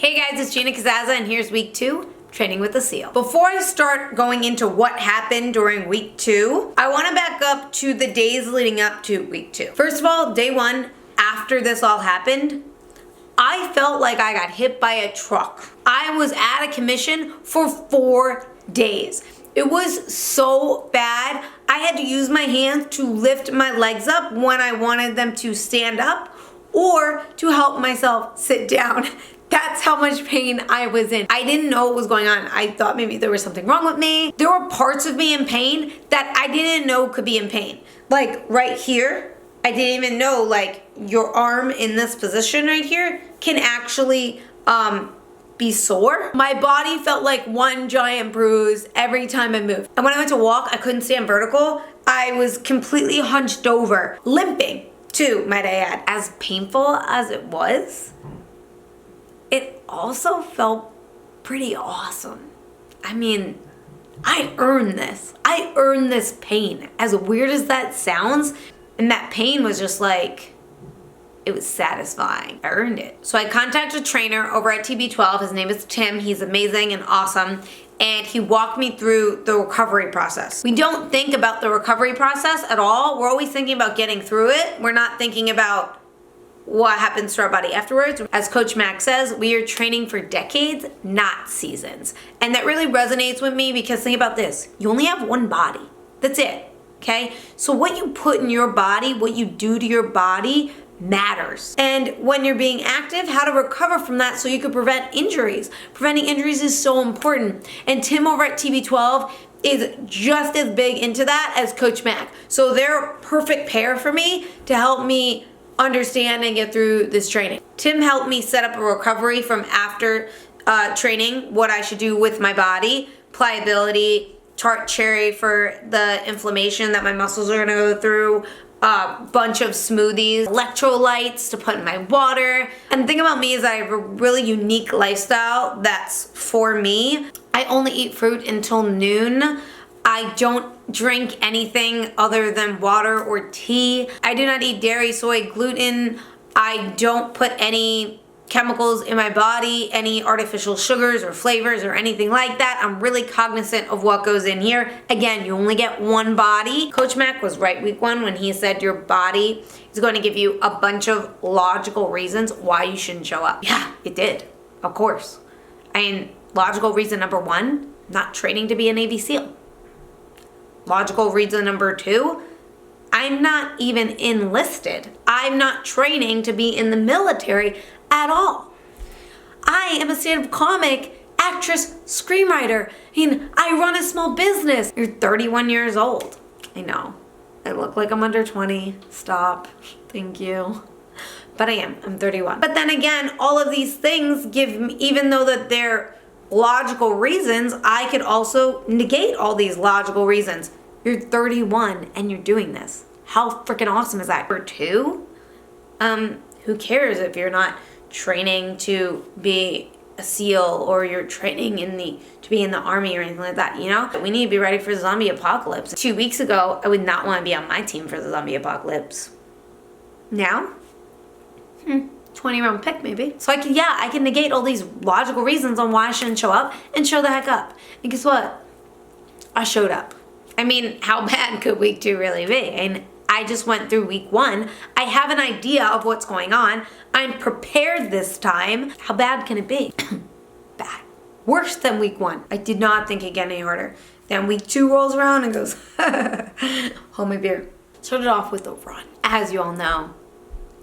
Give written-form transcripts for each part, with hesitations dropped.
Hey guys, it's Gina Kazaza and here's week 2, Training with the SEAL. Before I start going into what happened during week 2, I want to back up to the days leading up to week 2. First of all, day 1, after this all happened, I felt like I got hit by a truck. I was out of commission for 4 days. It was so bad. I had to use my hands to lift my legs up when I wanted them to stand up or to help myself sit down. That's how much pain I was in. I didn't know what was going on. I thought maybe there was something wrong with me. There were parts of me in pain that I didn't know could be in pain. Like right here, I didn't even know like your arm in this position right here can actually be sore. My body felt like one giant bruise every time I moved. And when I went to walk, I couldn't stand vertical. I was completely hunched over, limping too, might I add. As painful as it was, it also felt pretty awesome. I mean, I earned this. I earned this pain. As weird as that sounds, and that pain was just like, it was satisfying. I earned it. So I contacted a trainer over at TB12. His name is Tim. He's amazing and awesome. And he walked me through the recovery process. We don't think about the recovery process at all. We're always thinking about getting through it. We're not thinking about what happens to our body afterwards. As Coach Mac says, we are training for decades, not seasons. And that really resonates with me because think about this. You only have one body. That's it. Okay? So what you put in your body, what you do to your body matters. And when you're being active, how to recover from that so you can prevent injuries. Preventing injuries is so important. And Tim over at TB12 is just as big into that as Coach Mac. So they're a perfect pair for me to help me understand and get through this training. Tim helped me set up a recovery from after training, what I should do with my body, pliability, tart cherry for the inflammation that my muscles are gonna go through, a bunch of smoothies, electrolytes to put in my water. And the thing about me is I have a really unique lifestyle that's for me. I only eat fruit until noon. I don't drink anything other than water or tea. I do not eat dairy, soy, gluten. I don't put any chemicals in my body, any artificial sugars or flavors or anything like that. I'm really cognizant of what goes in here. Again, you only get one body. Coach Mac was right week 1 when he said your body is going to give you a bunch of logical reasons why you shouldn't show up. Yeah, it did. Of course. And logical reason number 1, not training to be a Navy SEAL. Logical reason number 2, I'm not even enlisted. I'm not training to be in the military at all. I am a stand-up comic, actress, screenwriter. I mean, I run a small business. You're 31 years old. I know. I look like I'm under 20. Stop. Thank you. But I am. I'm 31. But then again, all of these things give me, even though that they're logical reasons, I could also negate all these logical reasons. You're 31 and you're doing this. How freaking awesome is that? For 2, who cares if you're not training to be a SEAL or you're training to be in the army or anything like that, you know? We need to be ready for the zombie apocalypse. 2 weeks ago, I would not want to be on my team for the zombie apocalypse. Now, 20-round pick maybe. So I can negate all these logical reasons on why I shouldn't show up and show the heck up. And guess what? I showed up. I mean, how bad could week 2 really be? And I just went through week 1. I have an idea of what's going on. I'm prepared this time. How bad can it be? Bad. Worse than week 1. I did not think it'd get any harder. Then week 2 rolls around and goes, hold my beer. Started off with a run. As you all know,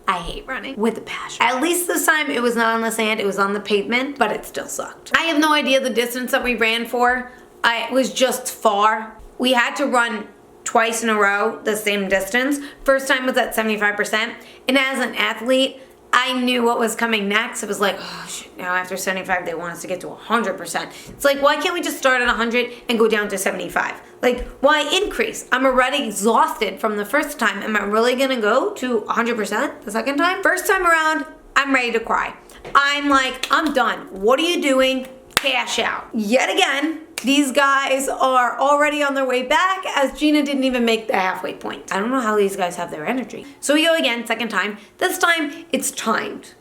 I hate running with a passion. At least this time it was not on the sand, it was on the pavement, but it still sucked. I have no idea the distance that we ran for. It was just far. We had to run twice in a row the same distance. First time was at 75%. And as an athlete, I knew what was coming next. It was like, oh shit, now after 75, they want us to get to 100%. It's like, why can't we just start at 100 and go down to 75? Like, why increase? I'm already exhausted from the first time. Am I really gonna go to 100% the second time? First time around, I'm ready to cry. I'm like, I'm done. What are you doing? Cash out. Yet again, these guys are already on their way back as Gina didn't even make the halfway point. I don't know how these guys have their energy. So we go again, second time. This time, it's timed.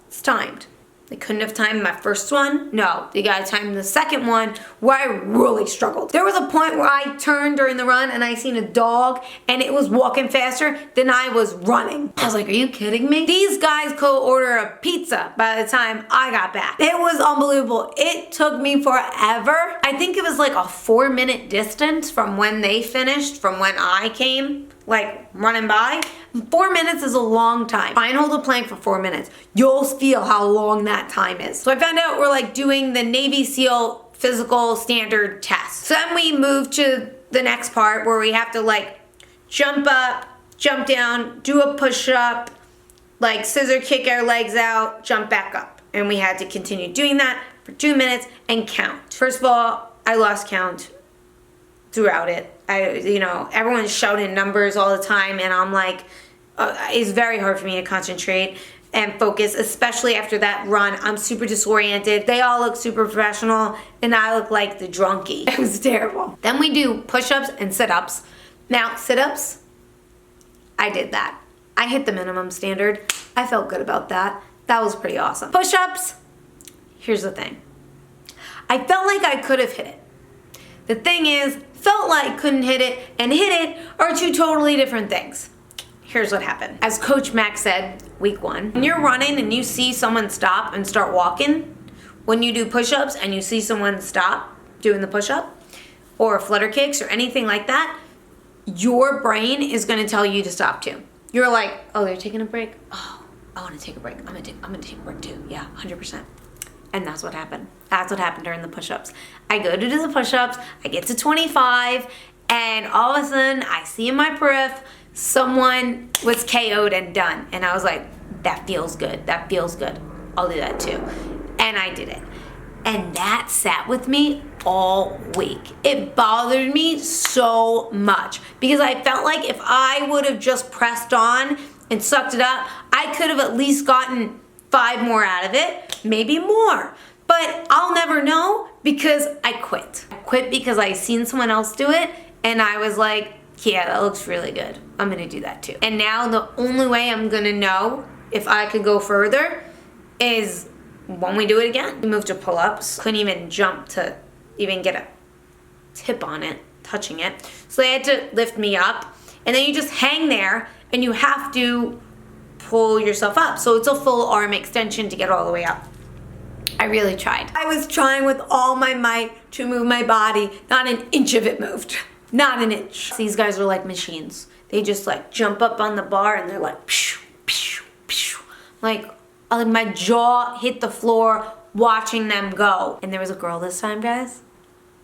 It's timed. They couldn't have timed my first one. No, they got to time the second one where I really struggled. There was a point where I turned during the run and I seen a dog and it was walking faster than I was running. I was like, are you kidding me? These guys could order a pizza by the time I got back. It was unbelievable. It took me forever. I think it was like a 4-minute distance from when they finished, from when I came, like running by. 4 minutes is a long time. Try and hold a plank for 4 minutes. You'll feel how long that time is. So I found out we're like doing the Navy SEAL physical standard test. So then we move to the next part where we have to like jump up, jump down, do a push-up, like scissor kick our legs out, jump back up. And we had to continue doing that for 2 minutes and count. First of all, I lost count throughout it. Everyone's shouting numbers all the time, and I'm like, it's very hard for me to concentrate and focus, especially after that run. I'm super disoriented. They all look super professional, and I look like the drunkie. It was terrible. Then we do push-ups and sit-ups. Now, sit-ups, I did that. I hit the minimum standard. I felt good about that. That was pretty awesome. Push-ups, here's the thing. I felt like I could have hit it. The thing is, felt like couldn't hit it and hit it are two totally different things. Here's what happened. As Coach Mac said, week 1, when you're running and you see someone stop and start walking, when you do push-ups and you see someone stop doing the push-up or flutter kicks or anything like that, your brain is gonna tell you to stop too. You're like, oh, they're taking a break? Oh, I wanna take a break. I'm gonna take a break too. Yeah, 100%. And that's what happened. That's what happened during the push-ups. I go to do the push-ups, I get to 25, and all of a sudden, I see in my periph, someone was KO'd and done. And I was like, that feels good. That feels good. I'll do that too. And I did it. And that sat with me all week. It bothered me so much because I felt like if I would have just pressed on and sucked it up, I could have at least gotten 5 more out of it, maybe more. But I'll never know because I quit. I quit because I seen someone else do it and I was like, yeah, that looks really good. I'm gonna do that too. And now the only way I'm gonna know if I could go further is when we do it again. We moved to pull-ups. Couldn't even jump to even get a tip on it, touching it. So they had to lift me up and then you just hang there and you have to pull yourself up. So it's a full arm extension to get all the way up. I really tried. I was trying with all my might to move my body. Not an inch of it moved. Not an inch. These guys are like machines. They just like jump up on the bar and they're like, pshh, pshh, pshh. Like my jaw hit the floor watching them go. And there was a girl this time, guys.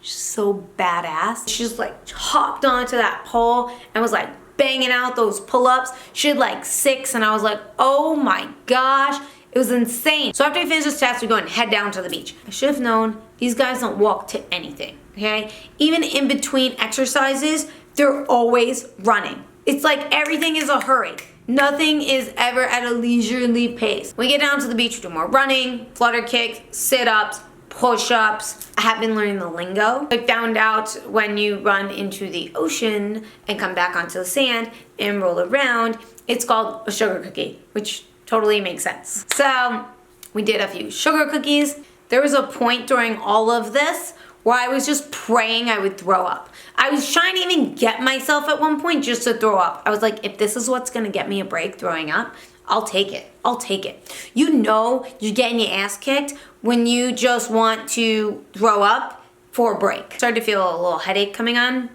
She's so badass. She just like hopped onto that pole and was like banging out those pull-ups. She had like 6 and I was like, oh my gosh. It was insane. So after we finish this test, we go and head down to the beach. I should have known these guys don't walk to anything, okay? Even in between exercises, they're always running. It's like everything is a hurry. Nothing is ever at a leisurely pace. We get down to the beach, we do more running, flutter kick, sit-ups, push-ups. I have been learning the lingo. I found out when you run into the ocean and come back onto the sand and roll around, it's called a sugar cookie, which totally makes sense. So we did a few sugar cookies. There was a point during all of this where I was just praying I would throw up. I was trying to even get myself at one point just to throw up. I was like, if this is what's gonna get me a break throwing up, I'll take it. I'll take it. You know you're getting your ass kicked when you just want to throw up for a break. Started to feel a little headache coming on.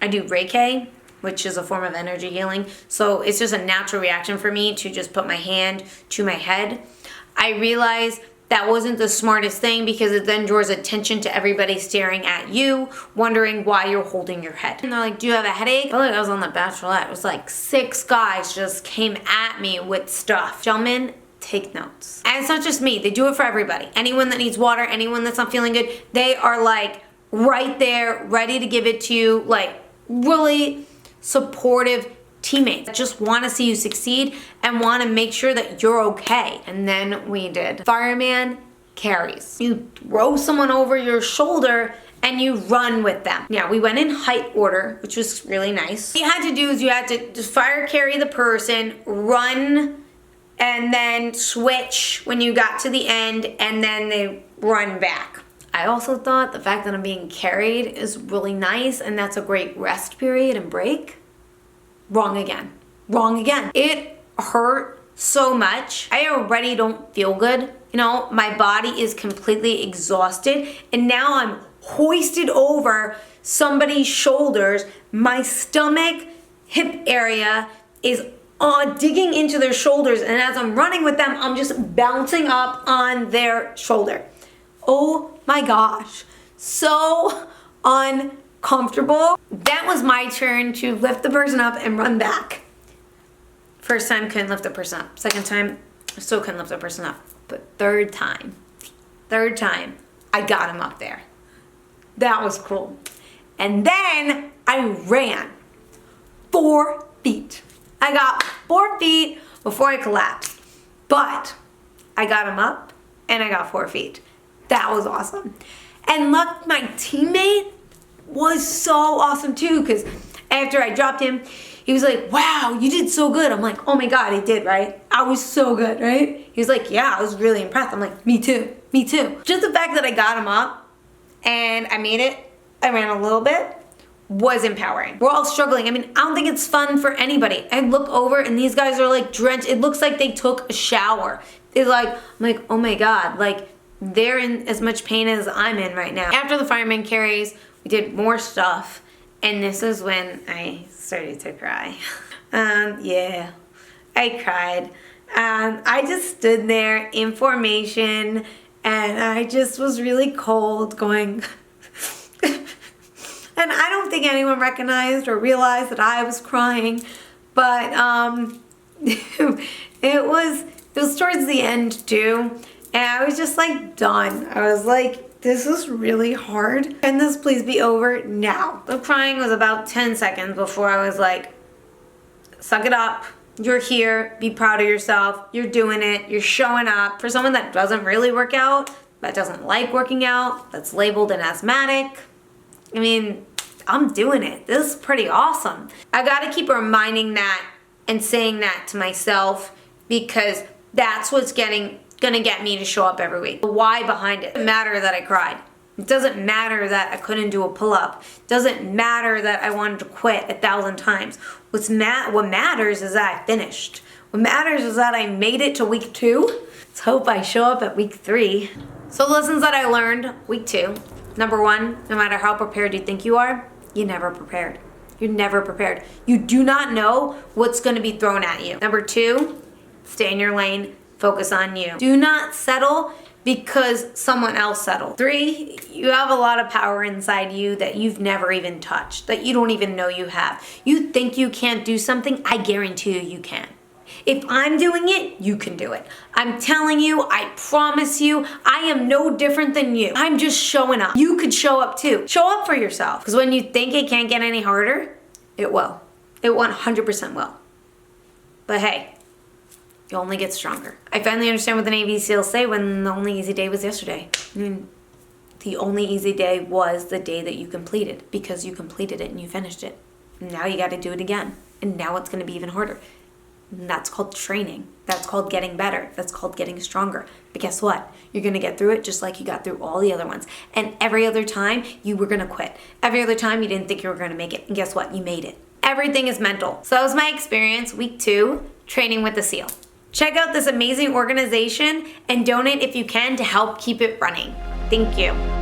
I do Reiki, which is a form of energy healing. So it's just a natural reaction for me to just put my hand to my head. I realized that wasn't the smartest thing because it then draws attention to everybody staring at you, wondering why you're holding your head. And they're like, do you have a headache? I felt like I was on The Bachelorette. It was like 6 guys just came at me with stuff. Gentlemen, take notes. And it's not just me, they do it for everybody. Anyone that needs water, anyone that's not feeling good, they are like right there, ready to give it to you, like really supportive teammates that just want to see you succeed and want to make sure that you're okay. And then we did fireman carries. You throw someone over your shoulder and you run with them. Yeah, we went in height order, which was really nice. What you had to do is you had to just fire carry the person, run and then switch when you got to the end, and then they run back. I also thought the fact that I'm being carried is really nice, and that's a great rest period and break. Wrong again. Wrong again. It hurt so much. I already don't feel good. You know, my body is completely exhausted, and now I'm hoisted over somebody's shoulders. My stomach, hip area is digging into their shoulders, and as I'm running with them, I'm just bouncing up on their shoulder. Oh my gosh, so uncomfortable. That was my turn to lift the person up and run back. First time, couldn't lift the person up. Second time, still couldn't lift the person up. But third time, I got him up there. That was cool. And then I ran 4 feet. I got 4 feet before I collapsed. But I got him up and I got 4 feet. That was awesome. And look, my teammate was so awesome too, because after I dropped him, he was like, wow, you did so good. I'm like, oh my God, I did, right? I was so good, right? He was like, yeah, I was really impressed. I'm like, me too, me too. Just the fact that I got him up and I made it, I ran a little bit, was empowering. We're all struggling. I mean, I don't think it's fun for anybody. I look over and these guys are like drenched. It looks like they took a shower. They're like, I'm like, oh my God, like they're in as much pain as I'm in right now. After the fireman carries, we did more stuff. And this is when I started to cry. Yeah, I cried. I just stood there in formation and I just was really cold going, and I don't think anyone recognized or realized that I was crying, but it was towards the end too, and I was just like done. I was like, this is really hard. Can this please be over now? The crying was about 10 seconds before I was like, suck it up. You're here. Be proud of yourself. You're doing it. You're showing up. For someone that doesn't really work out, that doesn't like working out, that's labeled an asthmatic, I mean, I'm doing it. This is pretty awesome. I gotta keep reminding that and saying that to myself, because that's what's gonna get me to show up every week. The why behind it. It doesn't matter that I cried. It doesn't matter that I couldn't do a pull-up. It doesn't matter that I wanted to quit 1,000 times. What matters is that I finished. What matters is that I made it to week 2. Let's hope I show up at week 3. So lessons that I learned week 2. Number 1, no matter how prepared you think you are, you're never prepared. You're never prepared. You do not know what's going to be thrown at you. Number 2, stay in your lane. Focus on you. Do not settle because someone else settled. 3, you have a lot of power inside you that you've never even touched, that you don't even know you have. You think you can't do something, I guarantee you can. If I'm doing it, you can do it. I'm telling you, I promise you, I am no different than you. I'm just showing up. You could show up too. Show up for yourself. Because when you think it can't get any harder, it will. It 100% will. But hey, you only get stronger. I finally understand what the Navy SEALs say when the only easy day was yesterday. I mean, the only easy day was the day that you completed, because you completed it and you finished it. Now you got to do it again. And now it's going to be even harder. And that's called training. That's called getting better. That's called getting stronger. But guess what? You're going to get through it just like you got through all the other ones. And every other time, you were going to quit. Every other time, you didn't think you were going to make it. And guess what? You made it. Everything is mental. So that was my experience, week 2, training with the SEAL. Check out this amazing organization and donate if you can to help keep it running. Thank you.